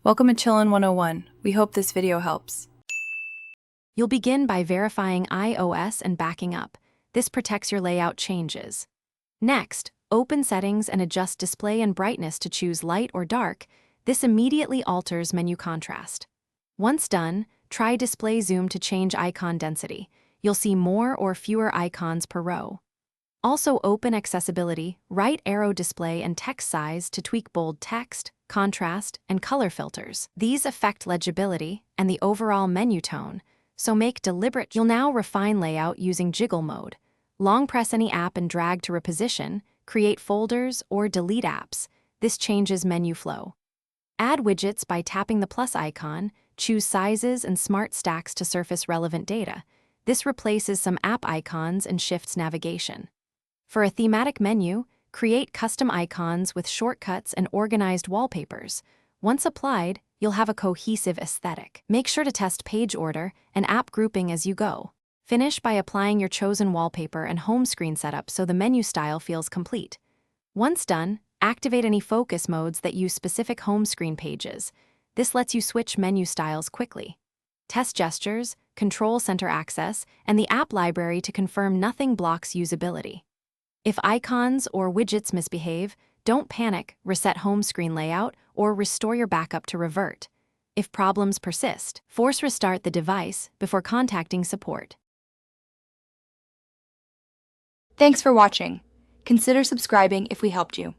Welcome to Chillin' 101. We hope this video helps. You'll begin by verifying iOS and backing up. This protects your layout changes. Next, open settings and adjust display and brightness to choose light or dark. This immediately alters menu contrast. Once done, try display zoom to change icon density. You'll see more or fewer icons per row. Also open accessibility, right arrow display and text size to tweak bold text, contrast, and color filters. These affect legibility and the overall menu tone, so make deliberate. You'll now refine layout using jiggle mode. Long press any app and drag to reposition, create folders, or delete apps. This changes menu flow. Add widgets by tapping the plus icon, choose sizes and smart stacks to surface relevant data. This replaces some app icons and shifts navigation. For a thematic menu, create custom icons with shortcuts and organized wallpapers. Once applied, you'll have a cohesive aesthetic. Make sure to test page order and app grouping as you go. Finish by applying your chosen wallpaper and home screen setup so the menu style feels complete. Once done, activate any focus modes that use specific home screen pages. This lets you switch menu styles quickly. Test gestures, control center access, and the app library to confirm nothing blocks usability. If icons or widgets misbehave, don't panic, reset home screen layout, or restore your backup to revert. If problems persist, force restart the device before contacting support. Thanks for watching. Consider subscribing if we helped you.